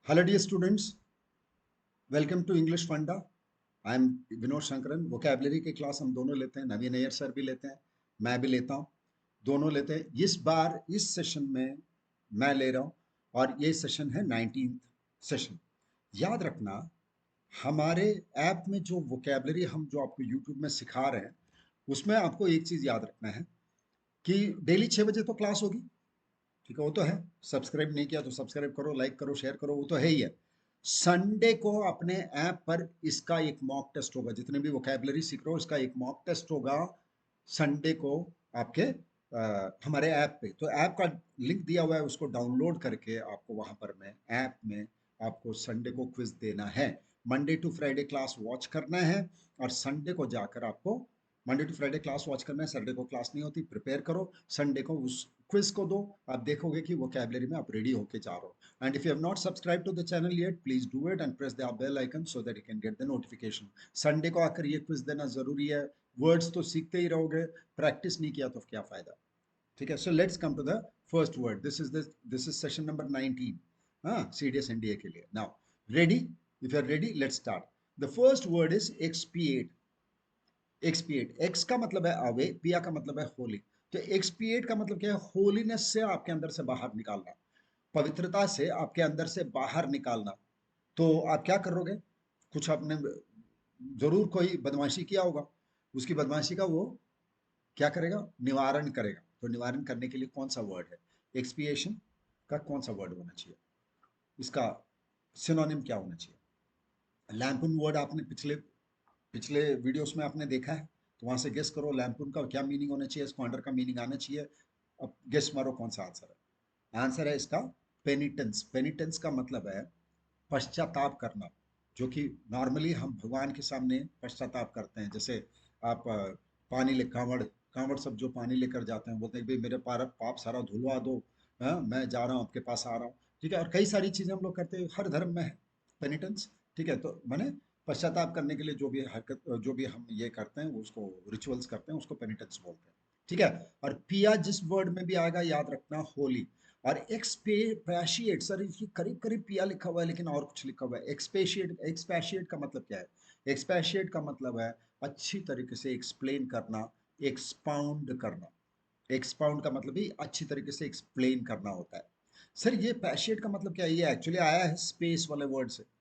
Hello dear students, welcome to English Funda. I am Vinod Shankaran. Vocabulary की class हम दोनों लेते हैं, नवीन अय्यर सर भी लेते हैं, मैं भी लेता हूँ, दोनों लेते हैं। इस बार इस सेशन में मैं ले रहा हूँ और ये सेशन है 19th सेशन। याद रखना, हमारे ऐप में जो वोकेबलरी हम जो आपको यूट्यूब में सिखा रहे हैं, उसमें आपको एक चीज़ याद रखना है कि डेली 6 बजे तो क्लास होगी। ठीक है, वो तो है। सब्सक्राइब नहीं किया तो सब्सक्राइब करो, लाइक करो, शेयर करो, वो तो है ही है। संडे को अपने ऐप पर इसका एक मॉक टेस्ट होगा। जितने भी वोकैबुलरी सीख रहे हो, इसका एक मॉक टेस्ट होगा संडे को आपके हमारे ऐप पे। तो ऐप का लिंक दिया हुआ है, उसको डाउनलोड करके आपको वहां पर में ऐप में आपको संडे को क्विज देना है। Monday to Friday class watch करना है और संडे को जाकर आपको Monday to Friday class watch करना है। संडे को क्लास नहीं होती, प्रिपेयर करो, संडे को उस क्विज को दो। आप देखोगे कि वोकैबुलरी में आप रेडी होके जा रहे हो। And if you have not subscribed to the channel yet, please do it and press the bell icon so that you can get the notification. Sunday को आकर ये क्विज देना जरूरी है। वर्ड्स तो सीखते ही रहोगे, प्रैक्टिस नहीं किया तो क्या फायदा। ठीक है, so let's come to the first word. This is session number 19, हाँ, सीडीएस एनडीए के लिए। Now ready? If you are ready, let's start. The first word is expiate. Expiate, ex का मतलब है अवे, पिया का मतलब है होली। तो एक्सपिएट का मतलब क्या है? होलीनेस से आपके अंदर से बाहर निकालना, पवित्रता से आपके अंदर से बाहर निकालना। तो आप क्या करोगे? कुछ आपने जरूर कोई बदमाशी किया होगा, उसकी बदमाशी का वो क्या करेगा? निवारण करेगा। तो निवारण करने के लिए कौन सा वर्ड है? एक्सपिएशन का कौन सा वर्ड होना चाहिए? इसका सिनोनिम क्या होना चाहिए? लैम्पून वर्ड आपने पिछले पिछले वीडियोस में आपने देखा है, तो वहां से गेस करो लैम्पून का क्या मीनिंग होना चाहिए, स्क्वांडर का मीनिंग आना चाहिए। अब गेस मारो कौन सा आंसर है। आंसर है इसका पेनिटेंस। पेनिटेंस का मतलब है पश्चाताप करना, जो कि नॉर्मली हम भगवान के सामने पश्चाताप करते हैं। जैसे आप पानी ले कांवड़ सब जो पानी लेकर जाते हैं, बोलते हैं भाई मेरे पाप सारा धुलवा दो, हाँ मैं जा रहा हूँ आपके पास आ रहा हूँ। ठीक है, और कई सारी चीजें हम लोग करते हैं, हर धर्म में है पेनिटेंस। ठीक है, तो मैंने पश्चाताप करने के लिए जो भी हरकत जो भी हम ये करते हैं उसको रिचुअल्स करते हैं, उसको पेनिटेंस बोलते हैं। ठीक है, और पिया जिस वर्ड में भी आएगा याद रखना होली। और एक्सपेशिएट, सर इसकी करीब करीब पिया लिखा हुआ है लेकिन और कुछ लिखा हुआ है। एक्सपेशिएट, एक्सपेशिएट का मतलब क्या है? एक्सपेशिएट का मतलब है अच्छी तरीके से एक्सप्लेन करना, एक्सपाउंड करना। एक्सपाउंड का मतलब ही अच्छी तरीके से एक्सप्लेन करना होता है। सर ये पैशिएट का मतलब क्या है? ये एक्चुअली आया है स्पेस वाले वर्ड से।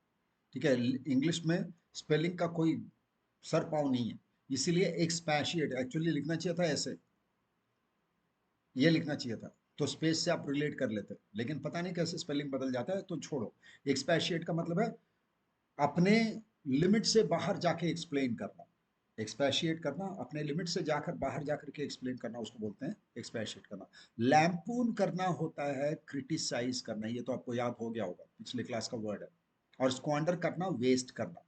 ठीक है, इंग्लिश में स्पेलिंग का कोई सर पाँव नहीं है, इसीलिए एक्सपैशिएट एक्चुअली लिखना चाहिए था ऐसे, ये लिखना चाहिए था। तो स्पेस से आप रिलेट कर लेते, लेकिन पता नहीं कैसे स्पेलिंग बदल जाता है, तो छोड़ो। एक्सपैशिएट का मतलब है अपने लिमिट से बाहर जाके एक्सप्लेन करना। एक्सपैशिएट करना, अपने लिमिट से जाकर बाहर जाकर के एक्सप्लेन करना, उसको बोलते हैं एक्सपैशिएट करना। लैम्पून करना होता है क्रिटिसाइज करना, ये तो आपको याद हो गया होगा, पिछले क्लास का वर्ड है। और स्क्वांडर करना, वेस्ट करना।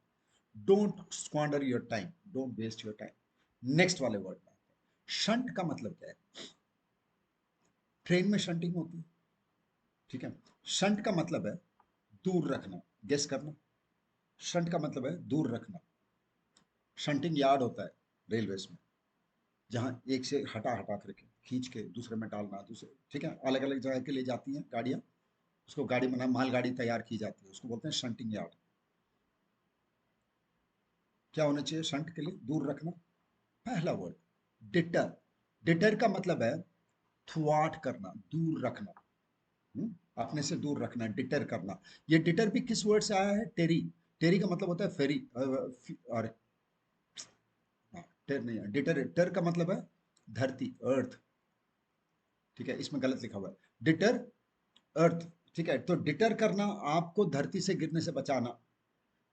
Don't squander your time, don't waste your time. Next वाले वर्ड में शंट का मतलब क्या है? ट्रेन में शंटिंग होती है। ठीक है, शंट का मतलब है दूर रखना। गेस करना। शंट का मतलब है दूर रखना। शंटिंग यार्ड होता है रेलवेज में, जहां एक से हटा हटा करके खींच के दूसरे में डालना, दूसरे, ठीक है, अलग अलग जगह के लिए जाती हैं गाड़ियां, उसको गाड़ी बना मालगाड़ी तैयार की जाती है, उसको बोलते हैं शंटिंग यार्ड। क्या होना चाहिए शंट के लिए? दूर रखना। पहला वर्ड डिटर। डिटर का मतलब है थ्वाट करना, दूर रखना। अपने से दूर रखना, डिटर करना। ये डिटर भी किस वर्ड से आया है? टेरी। टेरी का मतलब होता है फेरी, और टेर नहीं है। डिटर, टर का मतलब है धरती, अर्थ। ठीक है, इसमें गलत लिखा हुआ है, डिटर अर्थ। ठीक है, तो डिटर करना, आपको धरती से गिरने से बचाना,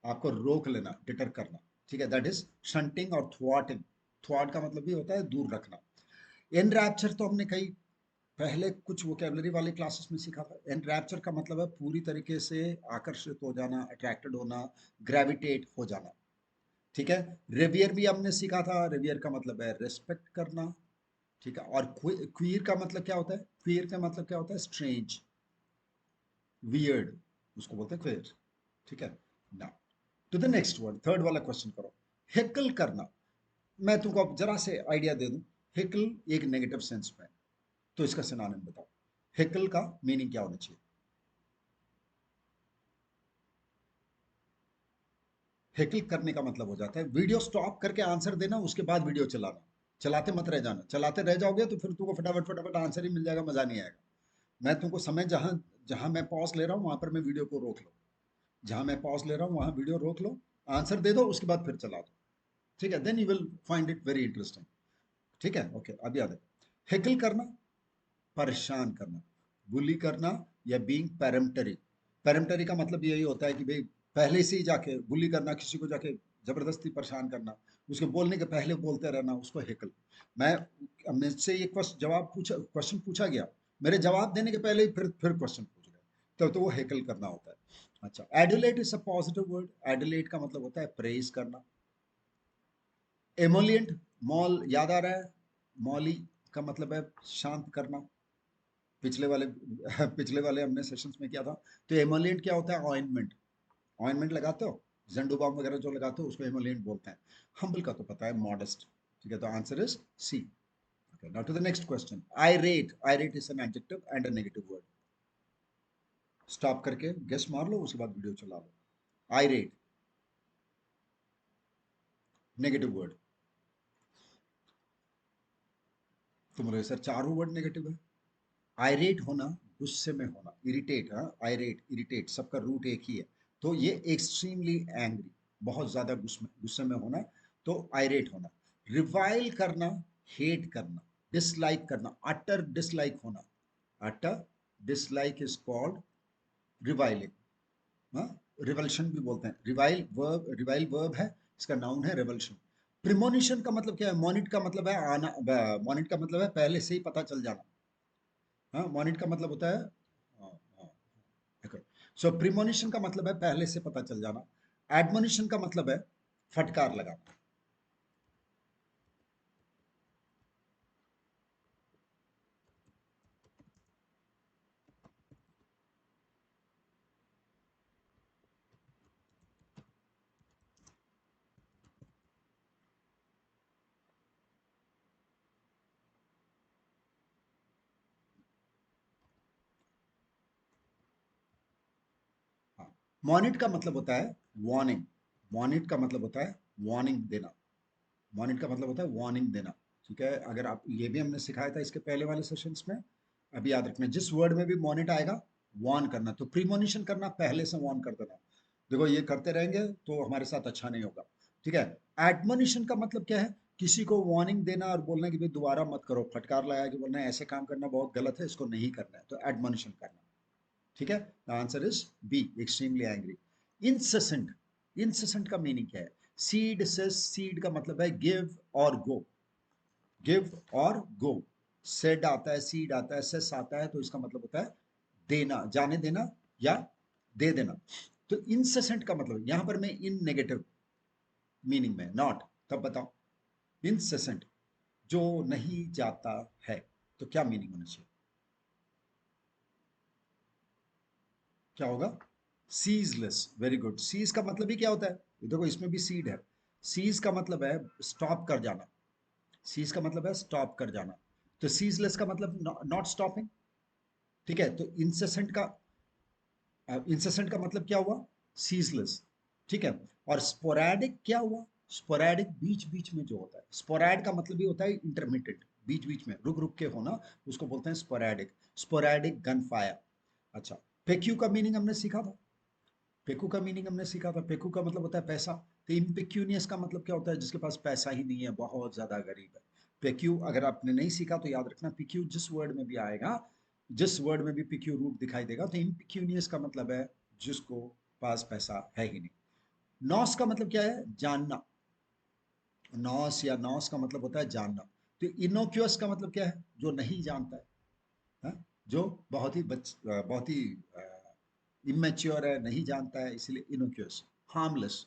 आपको रोक लेना, डिटर करना। ठीक है, दैट इज शंटिंग और थ्वाटिंग। थ्वाट का मतलब भी होता है दूर रखना। एनरैप्चर तो हमने कई पहले कुछ वोकेबलरी वाले क्लासेस में सीखा था। एनरैप्चर का मतलब है पूरी तरीके से आकर्षित हो जाना, अट्रैक्टेड होना, ग्रेविटेट हो जाना। ठीक है, रिवियर भी हमने सीखा था। रिवियर का मतलब है रेस्पेक्ट करना। ठीक है, और क्वीर का मतलब क्या होता है? क्वीर का मतलब क्या होता है? स्ट्रेंज, वियर्ड, उसको बोलते हैं क्वीर। ठीक है, now to the next word, third वाला क्वेश्चन करो। हेकल करना, मैं तुमको अब जरा से आइडिया दे दूं। हेकल एक नेगेटिव सेंस में है, तो इसका सिनोनिम बताओ। हेकल का मीनिंग क्या होना चाहिए? हेकल करने का मतलब हो जाता है वीडियो स्टॉप करके आंसर देना, उसके बाद वीडियो चलाना। चलाते मत रह जाना, चलाते रह जाओगे तो फिर तुमको फटाफट फटाफट आंसर ही मिल जाएगा, मजा नहीं आएगा। मैं तुमको समय जहां जहां मैं पॉज ले रहा हूँ वहां पर मैं वीडियो को रोक लो, जहां मैं पॉज ले रहा हूँ वहां वीडियो रोक लो, आंसर दे दो, उसके बाद फिर चला दो। ठीक है, then you will find it very interesting. ठीक है, ओके, अब याद है। हेकल करना, परेशान करना, बुली करना, या बीइंग पेरेम्पटरी। पेरेम्पटरी का मतलब यही होता है कि भाई पहले से ही जाके बुली करना, किसी को जाके जबरदस्ती परेशान करना, उसके बोलने के पहले बोलते रहना, उसको हेकल। मैं मुझसे ये क्वेश्चन पूछा गया, मेरे जवाब देने के पहले ही फिर क्वेश्चन पूछ गए, तो वो हेकल करना होता है। अच्छा, एडुलेट इज अ पॉजिटिव वर्ड। एडुलेट का मतलब होता है प्रेज करना। एमोलियंट, मॉल याद आ रहा है? मॉली का मतलब है शांत करना। पिछले वाले पिछले वाले हमने सेशंस में किया था। तो एमोलिएंट क्या होता है? ऑइंटमेंट। ऑइंटमेंट लगाते हो, झंडू बाम वगैरह जो लगाते हो उसको एमोलिएंट बोलते हैं। हम्बल का तो पता है, मॉडेस्ट। ठीक है, तो answer is C. Okay, now to the next question. Irate, irate is an adjective and a negative word. Stop करके गेस मार लो, उसके बाद वीडियो चला लो। आइरेट, नेगेटिव वर्ड। तुम बोले सर चारों वर्ड नेगेटिव है। आयरेट होना, गुस्से में होना, इरिटेट, हाँ, आयरेट इरिटेट सबका रूट एक ही है। तो ये एक्सट्रीमली एंग्री, बहुत ज्यादा गुस्से में होना, तो आयरेट होना। रिवाइल करना, हेट करना, डिसलाइक करना, अटर डिसलाइक होना। अटर डिसलाइक इज कॉल्ड रिवाइलिंग। हाँ, रिवल्शन भी बोलते हैं। रिवाइल वर्ब है, इसका नाउन है रिवल्शन। प्रिमोनिशन का मतलब क्या है? मोनिट का मतलब है आना, मोनिट का मतलब है पहले से ही पता चल जाना। हाँ, मॉनिट का मतलब होता है, हाँ, हाँ, देखो, सो प्रीमोनिशन का मतलब है पहले से पता चल जाना। एडमोनिशन का मतलब है फटकार लगाना। हाँ, मॉनिट का मतलब होता है वार्निंग। मॉनिट का मतलब होता है वार्निंग देना। मॉनिट का मतलब होता है वार्निंग देना। ठीक है, अगर आप, ये भी हमने सिखाया था इसके पहले वाले सेशंस में। अभी याद रखना, जिस वर्ड में भी मॉनिट आएगा, वार्न करना। तो प्रीमोनिशन करना, पहले से वार्न कर देना, देखो ये करते रहेंगे तो हमारे साथ अच्छा नहीं होगा। ठीक है। एडमोनिशन का मतलब क्या है? किसी को वार्निंग देना और बोलना कि भाई दोबारा मत करो, फटकार लगा के बोलना है ऐसे काम करना बहुत गलत है, इसको नहीं करना है, तो एडमोनिशन करना। ठीक है, answer is B, extremely angry. Incessant, incessant का मीनिंग क्या है? सीड से, सीड का मतलब है गिव और गो, गिव और गो। सेड आता है, सीड आता है, सेस आता है, तो इसका मतलब होता है देना, जाने देना या दे देना। तो इंसेसेंट का मतलब, यहां पर मैं इन नेगेटिव मीनिंग में, नॉट, तब बताओ। इंसेसेंट, जो नहीं जाता है, तो क्या मीनिंग होना चाहिए? क्या होगा? Ceaseless, very good. सीज का मतलब ही क्या होता है? ये देखो इसमें भी सीड है। सीज का मतलब है स्टॉप कर जाना। सीज का मतलब है स्टॉप कर जाना। तो सीजलेस का मतलब नॉट स्टॉपिंग। ठीक है, तो इंसेसेंट का, इंसेसेंट का मतलब क्या हुआ? सीजलेस। ठीक है। और स्पोरैडिक क्या हुआ? स्पोरैडिक बीच बीच में जो होता है। स्पोरैड का मतलब ही होता है इंटरमिटेंट, बीच बीच में रुक रुक के होना, उसको बोलते हैं स्पोरैडिक। Sporadic gun fire. अच्छा, पेक्यू का मीनिंग हमने सीखा था। पेकू का मीनिंग हमने सीखा था, पेकू का मतलब होता है पैसा। तो इम्पिक्यूनियस का मतलब क्या होता है? जिसके पास पैसा ही नहीं है, बहुत ज्यादा गरीब है। पेक्यू अगर आपने नहीं सीखा तो याद रखना, पिक्यू जिस वर्ड में भी आएगा, जिस वर्ड में भी पिक्यू रूट दिखाई देगा, तो इम्पिक्यूनियस का मतलब है जिसको पास पैसा है ही नहीं। नॉस का मतलब क्या है? जानना। नॉस या नॉस का मतलब होता है जानना। तो इनोक्यूअस का मतलब क्या है? जो नहीं जानता है, हाँ? जो बहुत ही इमेच्योर है, नहीं जानता है, इसलिए innocuous. Harmless,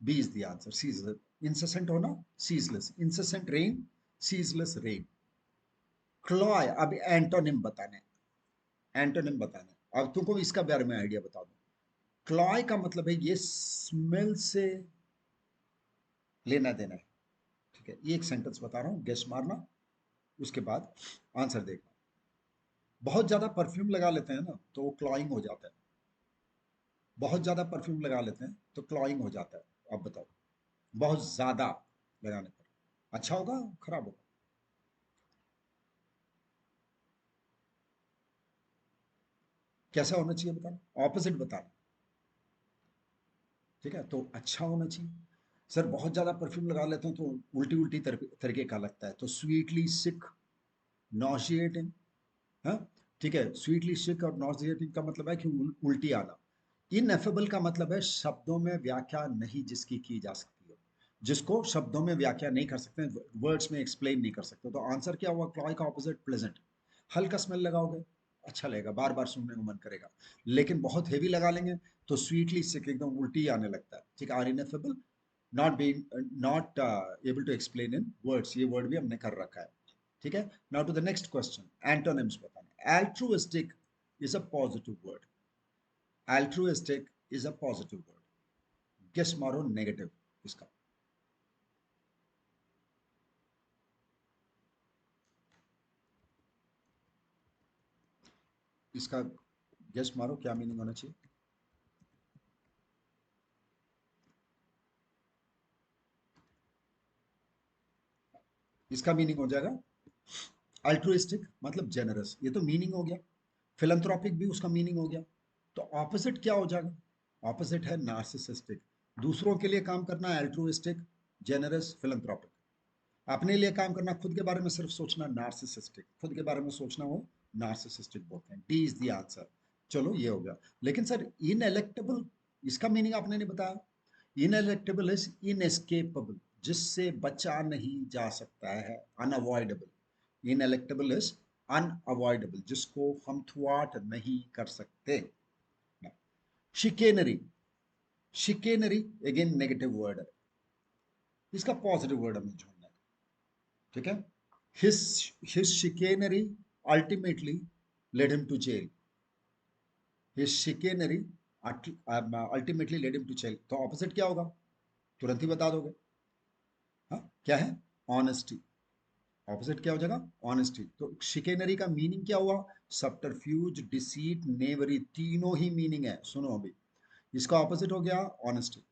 B is the answer. Ceaseless, incessant होना, ceaseless, incessant rain, ceaseless rain. Cloy, अब एंटोनिम बताने, एंटोनिम बताने, अब तुमको इसका बारे में आइडिया बता दो। क्लॉय का मतलब है ये स्मेल से लेना देना है। ठीक है, ये एक सेंटेंस बता रहा हूँ, गेस मारना, उसके बाद आंसर देखना। बहुत ज्यादा परफ्यूम लगा लेते हैं ना, तो वो क्लॉइंग हो जाता है। बहुत ज्यादा परफ्यूम लगा लेते हैं तो क्लॉइंग हो जाता है। अब बताओ, बहुत ज्यादा लगाने पर अच्छा होगा खराब होगा? कैसा होना चाहिए बताना, ऑपोजिट बताना। ठीक है, तो अच्छा होना चाहिए। सर बहुत ज्यादा परफ्यूम लगा लेते हैं तो उल्टी उल्टी तरीके का लगता है, तो स्वीटली सिक, नॉशिएटिंग। हाँ, ठीक है, स्वीटली सिक और नॉसिएटिंग का मतलब है कि उल्टी आना। इनएफेबल का मतलब है शब्दों में व्याख्या नहीं जिसकी की जा सकती हो, जिसको शब्दों में व्याख्या नहीं कर सकते, वर्ड्स में एक्सप्लेन नहीं कर सकते। तो आंसर क्या हुआ, क्लॉय का ऑपोजिट प्लेजेंट। हल्का स्मेल लगाओगे अच्छा लगेगा, बार बार सुनने को मन करेगा। लेकिन बहुत हेवी लगा लेंगे तो स्वीटली सिक, एकदम उल्टी आने लगता है। ठीक है, are ineffable, not being, not able to explain in words, ये वर्ड भी हमने कर रखा है। ठीक है, now to the next question, antonyms बताना। Altruistic is a positive word, altruistic is a positive word. Guess मारो नेगेटिव इसका। इसका गेस मारो क्या मीनिंग होना चाहिए। इसका मीनिंग हो जाएगा अल्ट्रुइस्टिक मतलब जेनरस, ये तो मीनिंग हो गया। फिलंथ्रोपिक भी उसका मीनिंग हो गया। तो ऑपोजिट क्या हो जाएगा, ऑपोजिट है नार्सिसिस्टिक। दूसरों के लिए काम करना अल्ट्रुइस्टिक, जेनरस, फिलंथ्रोपिक। अपने लिए काम करना, खुद के बारे में सिर्फ सोचना नार्सिसिस्टिक, खुद के बारे में सोचना वो नार्सिसिस्टिक बोलते हैं। D is the answer. चलो ये हो गया। लेकिन सर इनएलेक्टेबल, इसका मीनिंग आपने नहीं बताया। इनएलेक्टेबल इज इनएस्केपेबल, जिससे बचा नहीं जा सकता है, अनअवॉइडेबल। इनएलेक्टेबल इज अनअवॉइडेबल, जिसको हम थ्वाट नहीं कर सकते। शिकेनरी, शिकेनरी अगेन नेगेटिव वर्ड है, इसका पॉजिटिव वर्ड हमें ढूंढना है। ठीक है, his chicanery ultimately led him to jail. His chicanery ultimately led him to jail. तो ऑपोजिट क्या होगा, तुरंत ही बता दोगे। हाँ, क्या है, ऑनेस्टी। ऑपोजिट क्या हो जाएगा, ऑनेस्टी। तो शिकेनरी का मीनिंग क्या हुआ, सब्टरफ्यूज, डिसीट, नेवरी, तीनों ही मीनिंग है। सुनो अभी, इसका ऑपोजिट हो गया ऑनेस्टी।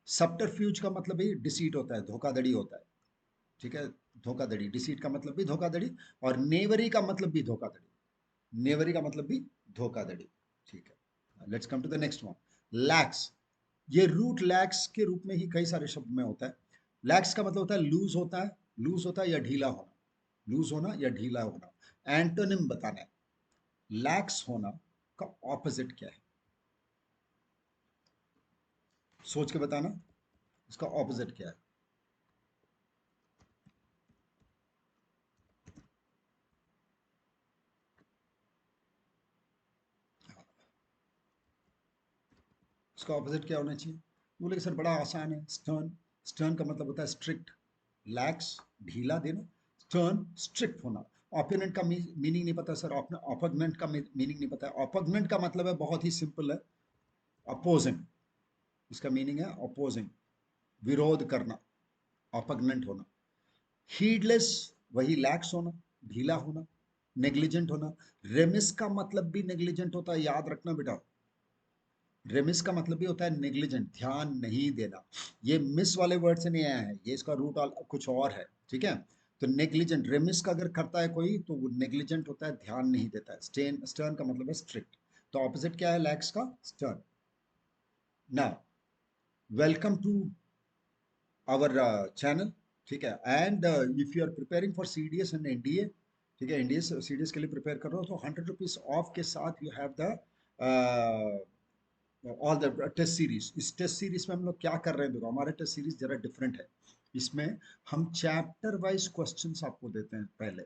सब्टरफ्यूज का मतलब भी डिसीट होता है, धोखाधड़ी होता है। ठीक है, धोखाधड़ी, डिसीट का मतलब भी धोखाधड़ी, और नेवरी का मतलब भी धोखाधड़ी। नेवरी का मतलब भी धोखाधड़ी। ठीक है, let's come to the next one, lax. ये रूट लैक्स के रूप में ही कई सारे शब्द में होता है। लैक्स का मतलब होता है लूज होता है, लूज होता है या ढीला होना, लूज होना या ढीला होना। एंटोनिम बताना है, लैक्स होना का ऑपोजिट क्या है, सोच के बताना, इसका ऑपोजिट क्या है। इसका ऑपोजिट क्या होना चाहिए। बोले सर बड़ा आसान है, स्टर्न। स्टर्न का मतलब होता है स्ट्रिक्ट, लैक्स ढीला देना, स्टर्न स्ट्रिक्ट होना। ओपोनेंट का मीनिंग नहीं पता सर, ओपोनेंट का मीनिंग नहीं पता है। ओपोनेंट का मतलब है बहुत ही सिंपल है, अपोजिंग। इसका मीनिंग है अपोजिंग, विरोध करना, ओपोनेंट होना। हीडलेस वही लैक्स होना, ढीला होना, नेग्लिजेंट होना। रेमिस का मतलब भी नेग्लिजेंट होता है, याद रखना बेटा। रेमिस का मतलब भी होता है नेग्लिजेंट, ध्यान नहीं देना। ये मिस वाले वर्ड से नहीं आया है, ये इसका रूट कुछ और है। ठीक है, तो नेग्लिजेंट, रेमिस का अगर करता है कोई तो वो नेग्लिजेंट होता है, ध्यान नहीं देता है। स्टर्न का मतलब है स्ट्रिक्ट। तो ऑपोजिट क्या है लैक्स का, stern. Now welcome to our channel. ठीक है, and if you are preparing for CDS and NDA, ठीक है, एनडीए सीडीएस के लिए प्रिपेयर कर रहे हो तो 100 रुपीज ऑफ के साथ you have the all the test series. इस टेस्ट सीरीज में हम लोग क्या कर रहे हैं, देखो हमारा टेस्ट सीरीज जरा डिफरेंट है। इसमें हम चैप्टर वाइज क्वेश्चंस आपको देते हैं, पहले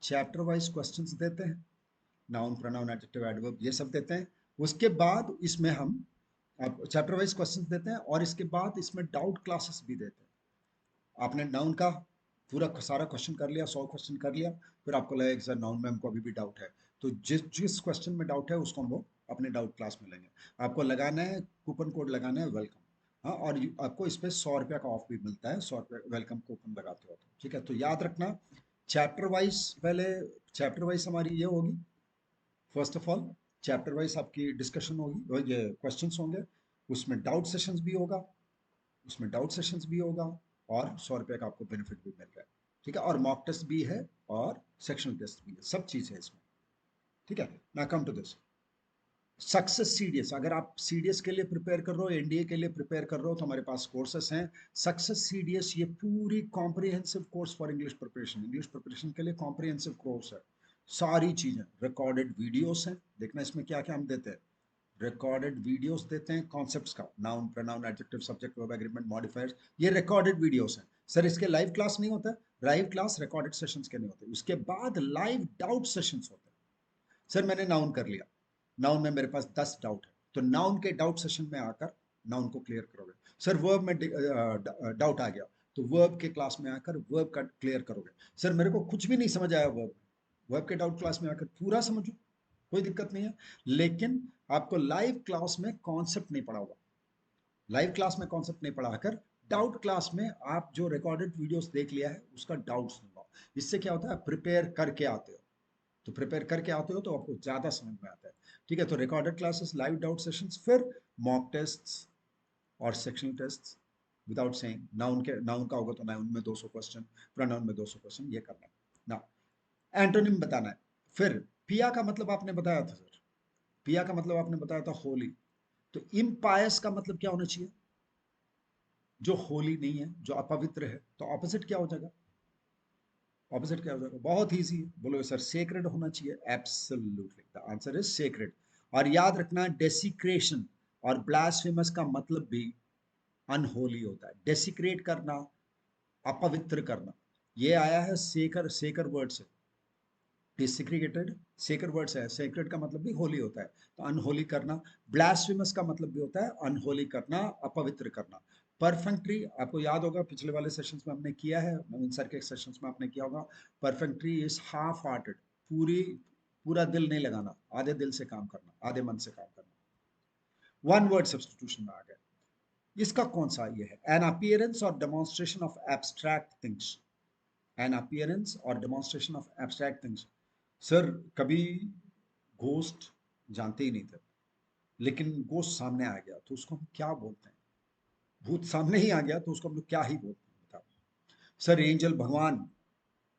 चैप्टर वाइज क्वेश्चंस देते हैं, नाउन, प्रोनाउन, एडजेक्टिव, एडवर्ब, ये सब देते हैं। उसके बाद इसमें हम चैप्टर वाइज क्वेश्चंस देते हैं, और इसके बाद इसमें डाउट क्लासेस भी देते हैं। आपने नाउन का पूरा सारा क्वेश्चन कर लिया, 100 क्वेश्चन कर लिया, फिर आपको लगेगा कि सर नाउन में हमको अभी भी डाउट है, तो जिस जिस क्वेश्चन में डाउट है उसको हम लोग अपने डाउट क्लास में लेंगे। आपको लगाना है, कूपन कोड लगाना है वेलकम। हाँ, और आपको इस पर 100 रुपया का ऑफ भी मिलता है, 100 रुपया वेलकम कूपन लगाते हो तो। ठीक है, तो याद रखना, चैप्टर वाइज पहले, चैप्टर वाइज हमारी ये होगी first of all. Chapter wise आपकी डिस्कशन होगी और ये क्वेश्चंस होंगे, उसमें डाउट सेशंस भी होगा, उसमें डाउट सेशंस भी होगा, और 100 रुपये का आपको बेनिफिट भी मिल रहा है। ठीक है, और मॉक टेस्ट भी है और सेक्शनल टेस्ट भी है, सब चीज़ है इसमें। ठीक है, now come to this success CDS. अगर आप सीडीएस के लिए प्रिपेयर कर रहे हो, एनडीए के लिए प्रिपेयर कर रहे हो, तो हमारे पास कोर्सेस हैं। सक्सेस सीडीएस ये पूरी comprehensive course for English preparation, English preparation के लिए कॉम्प्रिहेंसिव कोर्स है। सारी चीजें, रिकॉर्डेड वीडियोस हैं, देखना इसमें क्या क्या हम देते हैं। रिकॉर्डेड वीडियोस देते हैं कॉन्सेप्ट्स का, noun pronoun adjective subject verb agreement modifiers, ये रिकॉर्डेड वीडियोस हैं। सर इसके लाइव क्लास नहीं होता, लाइव क्लास रिकॉर्डेड सेशंस के नहीं होते, उसके बाद लाइव डाउट सेशंस होते हैं। सर मैंने नाउन कर लिया, नाउन में मेरे पास 10 डाउट है, तो नाउन के डाउट सेशन में आकर नाउन को क्लियर करोगे। सर वर्ब में डाउट आ गया, तो वर्ब के क्लास में आकर वर्ब का क्लियर करोगे। सर मेरे को कुछ भी नहीं समझ आया वर्ब, वर्ब के डाउट क्लास में आकर पूरा समझो, कोई दिक्कत नहीं है। लेकिन आपको लाइव क्लास में कॉन्सेप्ट नहीं पढ़ा होगा, लाइव क्लास में कॉन्सेप्ट नहीं पढ़ाकर डाउट क्लास में आप जो रिकॉर्डेड वीडियोस देख लिया है उसका डाउट सुनवाओ। इससे क्या होता है, प्रिपेयर करके आते हो, तो प्रिपेयर करके आते हो तो आपको ज़्यादा समझ में आता है। ठीक है, तो recorded classes, live doubt sessions, फिर मॉक टेस्ट्स और sectional tests. Without saying noun के, नाउन का होगा तो नाउन में 200 क्वेश्चन, प्रोनाउन में 200 क्वेश्चन, ये करना है ना। एंटोनिम बताना है। फिर पिया का मतलब आपने बताया था सर, पिया का मतलब आपने बताया था होली, तो इम्पायस का मतलब क्या होना चाहिए, जो होली नहीं है, जो अपवित्र है, तो ऑपोजिट क्या हो जाएगा, ऑपोजिट क्या हो जाएगा, बहुत इजी है, बोलो सर सेक्रेड होना चाहिए, absolutely the answer is sacred. और याद रखना डेसिक्रेशन और ब्लास्फेमस का मतलब भी अनहोली होता है, डेसिक्रेट करना, अपवित्र करना, ये आया है सेकर, सेकर वर्ड से, डिसिक्रेटेड सेकर वर्ड से है, सेक्रेड का मतलब भी होली होता है, तो अनहोली करना। ब्लास्फेमस का मतलब भी होता है अनहोली करना, अपवित्र करना। परफेक्ट्री आपको याद होगा, पिछले वाले सेशंस में हमने किया है, नवीन सर के सेशंस में आपने किया होगा। परफेक्ट्री इज हाफ हार्टेड, पूरी, पूरा दिल नहीं लगाना, आधे दिल से काम करना, आधे मन से काम करना। वन वर्ड सब्स्टिट्यूशन में आ गया, इसका कौन सा ये है, एन अपीयरेंस और demonstration of abstract things, an appearance और demonstration of abstract things. Sir कभी घोस्ट जानते ही नहीं थे, लेकिन घोस्ट सामने आ गया तो उसको हम क्या बोलते हैं, भूत सामने ही आ गया तो उसको हम लोग क्या ही बोलते हैं, बताओ। सर एंजल, भगवान,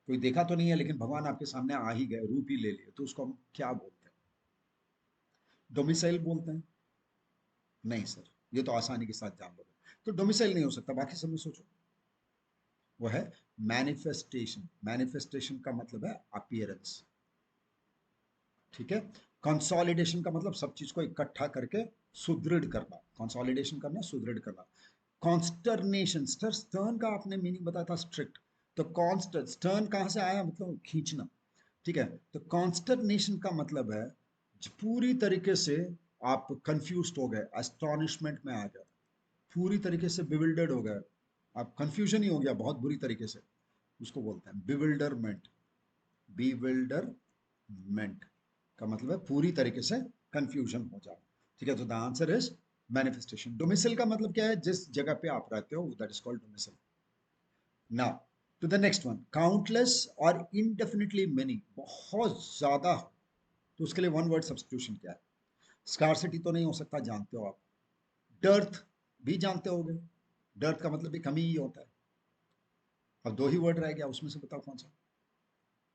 कोई देखा तो नहीं है लेकिन भगवान आपके सामने आ ही गए, रूप ही ले लिए, तो उसको हम क्या बोलते हैं, डोमिसाइल बोलते हैं? नहीं सर, ये तो आसानी के साथ जान लोगे, तो डोमिसाइल नहीं हो सकता, बाकी सब में सोचो। वो है मैनिफेस्टेशन, मैनिफेस्टेशन का मतलब है अपीयरेंस। ठीक है, कंसोलिडेशन का मतलब सब चीज को इकट्ठा करके सुदृढ़ करना, कंसोलिडेशन करना, सुदृढ़ करना। कॉन्स्टरनेशन, स्टर्न का आपने मीनिंग बताया था स्ट्रिक्ट, तो कॉन्स्ट, स्टर्न कहाँ से आया, मतलब खींचना। ठीक है, तो कॉन्स्टरनेशन का मतलब है पूरी तरीके से आप कंफ्यूज हो गए, एस्टॉनिशमेंट में आ गए, पूरी तरीके से बिविल्डर्ड हो गए, आप कंफ्यूजन ही हो गया बहुत बुरी तरीके से, उसको बोलते हैं बिविल्डरमेंट। बिविल्डरमेंट का मतलब है पूरी तरीके से कंफ्यूजन हो जाना। ठीक है, तो the answer is manifestation. Domicile का मतलब क्या है, जिस जगह पे आप रहते हो, that is called domicile. Now to the next one, countless और इनडेफिनिटली मेनी, बहुत ज्यादा हो, तो उसके लिए वन वर्ड सब्स्टिट्यूशन क्या है। स्कार्सिटी तो नहीं हो सकता, जानते हो आप। डर्थ भी जानते होगे, डर्थ का मतलब भी कमी ही होता है। अब दो ही वर्ड रह गया, उसमें से बताओ कौन सा।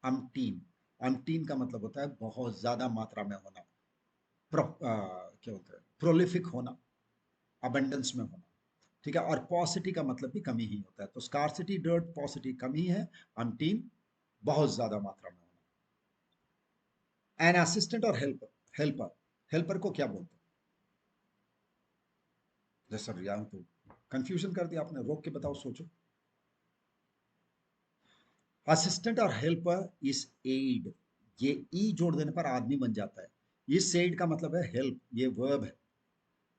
अमटीन, अमटीन का मतलब होता है बहुत ज्यादा मात्रा में होना, क्या होता है, प्रोलिफिक होना, अबंडेंस में होना। ठीक है, और पॉसिटी का मतलब भी कमी ही होता है, तो स्कार्सिटी, डर्ट, पॉसिटी कमी है, अनटीन बहुत ज्यादा मात्रा में होना। एन असिस्टेंट और हेल्पर, हेल्पर, हेल्पर को क्या बोलते हैं, जैसा रियान तो कंफ्यूजन कर दिया आपने, रोक के बताओ, सोचो। असिस्टेंट और हेल्पर इज एड, ये ई जोड़ देने पर आदमी बन जाता है, इस एड का मतलब है हेल्प, ये वर्ब है,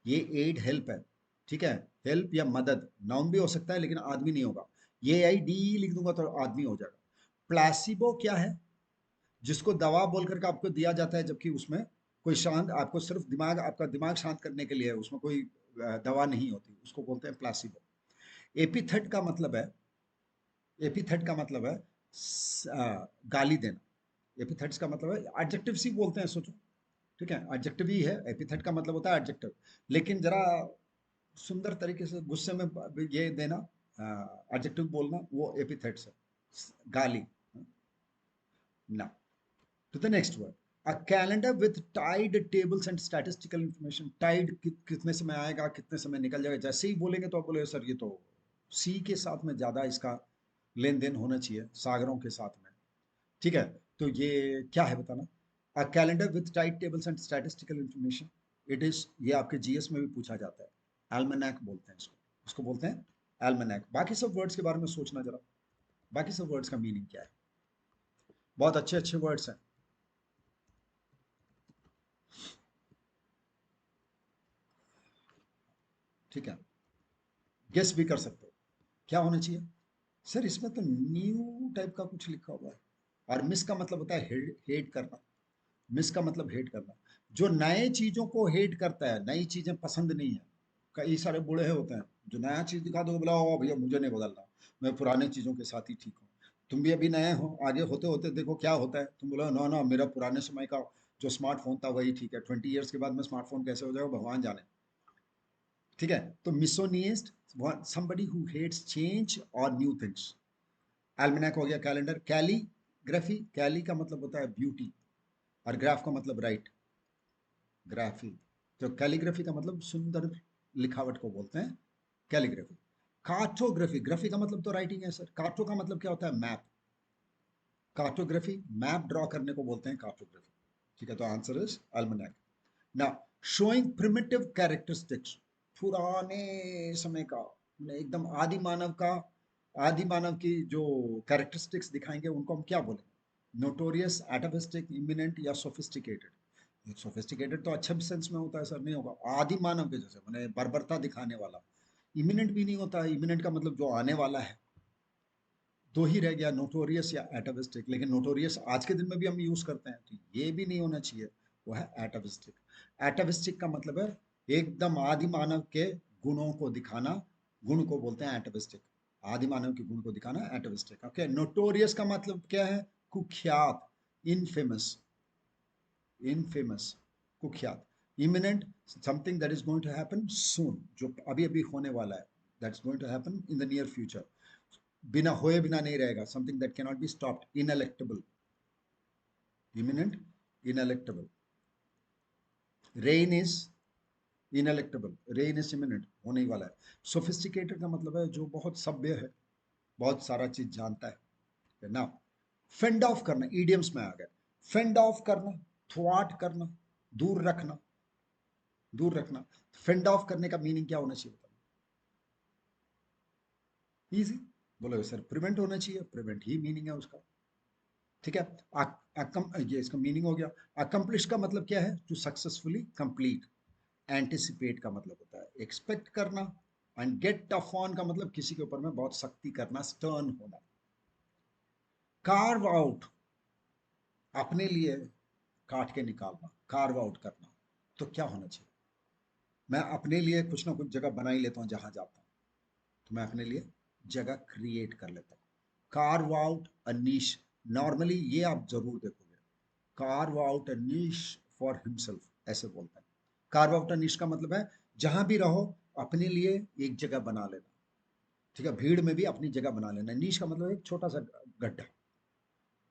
ये एड हेल्प है। ठीक है, हेल्प या मदद, नाउन भी हो सकता है लेकिन आदमी नहीं होगा, ये आई डी लिख दूंगा तो आदमी हो जाएगा। प्लासिबो क्या है, जिसको दवा बोल करके आपको दिया जाता है, जबकि उसमें कोई शांत, आपको सिर्फ दिमाग, आपका दिमाग शांत करने के लिए है, उसमें कोई दवा नहीं होती, उसको बोलते हैं प्लासिबो। एपिथेट का मतलब है, एपिथेट का मतलब है गाली देना, एपिथेट्स का मतलब है एडजेक्टिव्स ही बोलते हैं, सोचो। ठीक है, एडजेक्टिव ही है, एपिथेट का मतलब होता है एडजेक्टिव, लेकिन जरा सुंदर तरीके से गुस्से में ये देना, एडजेक्टिव बोलना, वो एपिथेट्स है, गाली। ना, to the next word, a calendar with tied tables and statistical information. tied कितने समय आएगा, कितने समय निकल जाएगा, जैसे ही बोलेंगे तो आप बोले सर ये तो सी के साथ में ज्यादा इसका लेन देन होना चाहिए, सागरों के साथ में। ठीक है, तो ये क्या है बताना। A calendar with tide tables and statistical information, it is, ये आपके जीएस में भी पूछा जाता है, एल्मेनाक बोलते हैं इसको, उसको बोलते हैं एल्मेनाक। बाकी सब वर्ड्स के बारे में सोचना जरा, बाकी सब वर्ड्स का मीनिंग क्या है, बहुत अच्छे अच्छे वर्ड्स हैं। ठीक है, गेस भी कर सकते हो क्या होना चाहिए। सर इसमें तो न्यू टाइप का कुछ लिखा हुआ है, और मिस का मतलब होता है हेट, हेट करना। मिस का मतलब हेट करना, जो नए चीजों को हेट करता है, नई चीजें पसंद नहीं है। कई सारे बूढ़े होते हैं जो नया चीज दिखा दो बोला ओ भैया मुझे नहीं बदलना, मैं पुराने चीजों के साथ ही ठीक हूँ। तुम भी अभी नए हो, आगे होते होते देखो क्या होता है, तुम बोलो नो नो मेरा पुराने समय का जो स्मार्टफोन था वही ठीक है, 20 ईयर्स के बाद में स्मार्टफोन कैसे हो जाएगा भगवान जाने। ठीक है, तो मिसोनिस्ट, somebody who hates change or new things। एल्मेनाक हो गया, कैलेंडर। कैलीग्राफी, कैली का मतलब होता है ब्यूटी, और ग्राफ का मतलब राइट, ग्राफी। तो कैलीग्राफी का मतलब सुंदर लिखावट को बोलते हैं कैलीग्राफी। कार्टोग्राफी, ग्राफी का मतलब तो राइटिंग है सर, कार्टो का मतलब क्या होता है मैप, कार्टोग्राफी मैप ड्रॉ करने को बोलते हैं कार्टोग्राफी। ठीक है, तो answer is अल्मनाक। Now, showing primitive characteristics, पुराने समय का, एकदम आदि मानव का, आदि मानव की जो कैरेक्टरिस्टिक्स दिखाएंगे उनको हम क्या बोलेंगे, नोटोरियस, एटाविस्टिक, इमिनेंट या सोफिस्टिकेटेड। सोफिस्टिकेटेड तो अच्छे सेंस में होता है सर, नहीं होगा, आदि मानव के जैसे मैंने बर्बरता दिखाने वाला। इमिनेंट भी नहीं होता है, इमिनेंट का मतलब जो आने वाला है। दो ही रह गया, नोटोरियस या एटाविस्टिक, लेकिन नोटोरियस आज के दिन में भी हम यूज करते हैं, तो ये भी नहीं होना चाहिए, वो है एटाविस्टिक। एटाविस्टिक का मतलब है एकदम आदि मानव के गुणों को दिखाना, गुण को बोलते हैं एटाविस्टिक। आदि मानव के गुण को दिखाना एटाविस्टिक। ओके, नोटोरियस का मतलब क्या है, कुख्यात, इनफेमस, इनफेमस, कुख्यात। Imminent, something that is going to happen soon, जो अभी अभी होने वाला है, that's going to happen in the near future, बिना होए बिना नहीं रहेगा, something that can not be stopped, ineluctable, imminent, ineluctable. Rain is ineluctable, rain is imminent, होने ही वाला है। सोफिस्टिकेटेड का मतलब है जो बहुत सभ्य है, बहुत सारा चीज जानता है ना। फेंड ऑफ करना, ईडियम्स में आ गया, फेंड ऑफ करना, थ्वाट करना, दूर रखना, दूर रखना। फेंड ऑफ करने का मीनिंग क्या होना चाहिए, इजी, बोलो सर प्रिवेंट होना चाहिए, प्रिवेंट ही मीनिंग है उसका। ठीक है, ये इसका मीनिंग हो गया। अकम्प्लिश का मतलब क्या है, टू सक्सेसफुली कंप्लीट। एंटिसिपेट का मतलब होता है एक्सपेक्ट करना। एंड गेट टफ ऑन का मतलब किसी के ऊपर में बहुत सख्ती करना, स्टर्न होना। कार्व आउट, अपने लिए काट के निकालना, कार्व आउट करना, तो क्या होना चाहिए, मैं अपने लिए कुछ ना कुछ जगह बना ही लेता हूँ जहां जाता हूँ, तो मैं अपने लिए जगह क्रिएट कर लेता हूँ। Carve out a niche, normally ये आप जरूर देखोगे, carve out a niche for himself ऐसे बोलते हैं। कार्व आउट अ नीश का मतलब है जहां भी रहो अपने लिए एक जगह बना लेना। ठीक है, भीड़ में भी अपनी जगह बना लेना। नीश का मतलब एक छोटा सा गड्ढा।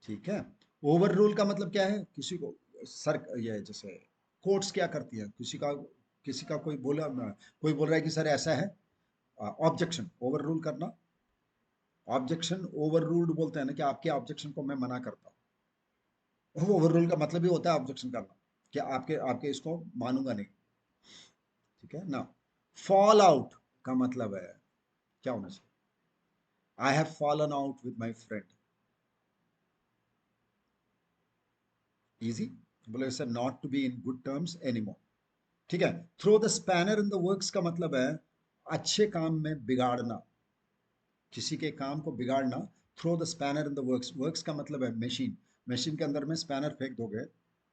ठीक है, ओवर रूल का मतलब क्या है, किसी को सर, ये जैसे कोर्ट्स क्या करती है, किसी का कोई बोला, कोई बोल रहा है कि सर ऐसा है, ऑब्जेक्शन, ओवर रूल करना। ऑब्जेक्शन ओवर रूल्ड बोलते हैं ना, कि आपके ऑब्जेक्शन को मैं मना करता हूँ, वो ओवर रूल का मतलब ही होता है ऑब्जेक्शन करना, कि आपके आपके इसको मानूंगा नहीं। ठीक है ना। फॉल आउट का मतलब है क्या होना चाहिए, I have fallen out with my friend, easy, बोले sir not to be in good terms anymore. ठीक है, throw the spanner in the works का मतलब है अच्छे काम में बिगाड़ना, किसी के काम को बिगाड़ना। Throw the spanner in the works, works का मतलब है मशीन, मशीन के अंदर में स्पैनर फेंक दोगे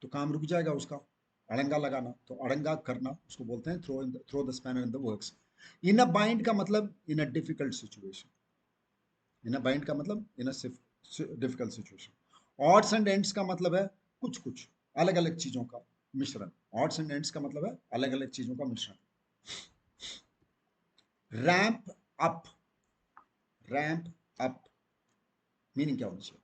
तो काम रुक जाएगा उसका, अड़ंगा लगाना, तो अड़ंगा करना उसको बोलते हैं throw the spanner in the works. In a bind का मतलब in a difficult situation, in a bind का मतलब in a difficult situation. Odds and ends का मतलब है कुछ कुछ अलग अलग चीजों का मिश्रण, ऑड्स एंड एंड्स का मतलब है अलग अलग चीजों का मिश्रण। Ramp up, ramp up meaning क्या होनी चाहिए?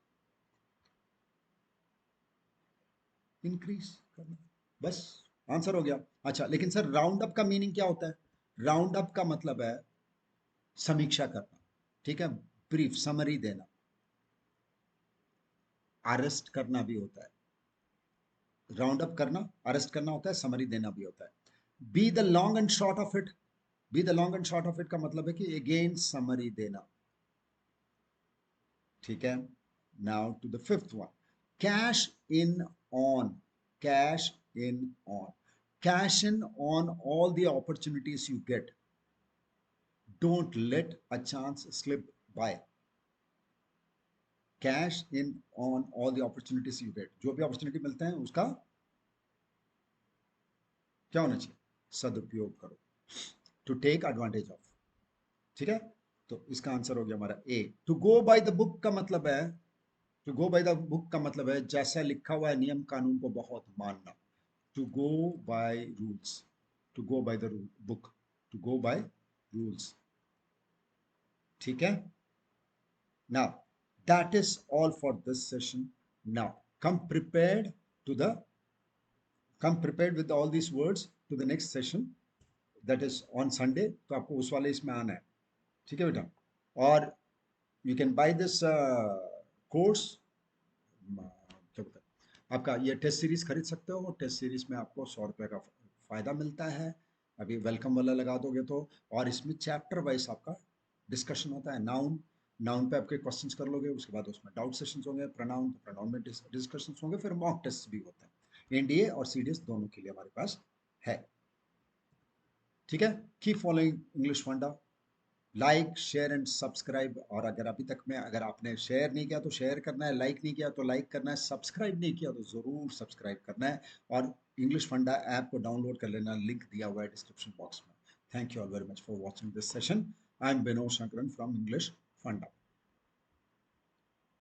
इंक्रीज करना, बस आंसर हो गया। अच्छा लेकिन सर राउंड अप का मीनिंग क्या होता है? राउंड अप का मतलब है समीक्षा करना, ठीक है, ब्रीफ समरी देना। अरेस्ट करना भी होता है, राउंड अप करना, अरेस्ट करना होता है, समरी देना भी होता है। Be the long and short of it, be the long and short of it का मतलब है कि अगेन समरी देना, ठीक है। Now to the fifth one, cash in on, cash in on, cash in on all the opportunities you get, don't let a chance slip by। Cash in on all the opportunities you get, जो भी opportunity मिलते हैं उसका क्या होना चाहिए? सदुपयोग करो, टू टेक एडवांटेज ऑफ, ठीक है। तो इसका आंसर हो गया हमारा A. To go by the book का मतलब है, to go by the book का मतलब है जैसा लिखा हुआ है नियम कानून को बहुत मानना, to go by rules, to go by the book, to go by rules, ठीक है। Now, that is all for this session. Now, come prepared to the, come prepared with all these words to the next session, that is on Sunday। तो आपको उस वाले इसमें आना है, ठीक है बेटा। और you can buy this course, क्या बोलते हैं, आपका ये टेस्ट सीरीज खरीद सकते हो। टेस्ट सीरीज में आपको 100 रुपये का फायदा मिलता है, अभी वेलकम वाला लगा दोगे तो। और इसमें चैप्टर वाइज आपका डिस्कशन होता है। नाउन, नाउन पे आपके क्वेश्चंस कर लोगे, उसके बाद उसमें डाउट सेशंस होंगे। प्रोनाउन, तो प्रोनाउन में डिस्कशंस होंगे, फिर मॉक टेस्ट भी होता है। एनडीए और सीडीएस दोनों के लिए हमारे पास है, ठीक है। कीप फॉलोइंग इंग्लिश फंडा, लाइक शेयर एंड सब्सक्राइब। और अगर अभी तक में अगर आपने शेयर नहीं किया तो शेयर करना है, लाइक नहीं किया तो लाइक करना है, सब्सक्राइब नहीं किया तो ज़रूर सब्सक्राइब करना है। और इंग्लिश फंडा ऐप को डाउनलोड कर लेना, लिंक दिया हुआ है डिस्क्रिप्शन बॉक्स में। Thank you all very much for watching this session. I am Vinod Shankaran from English फंडा।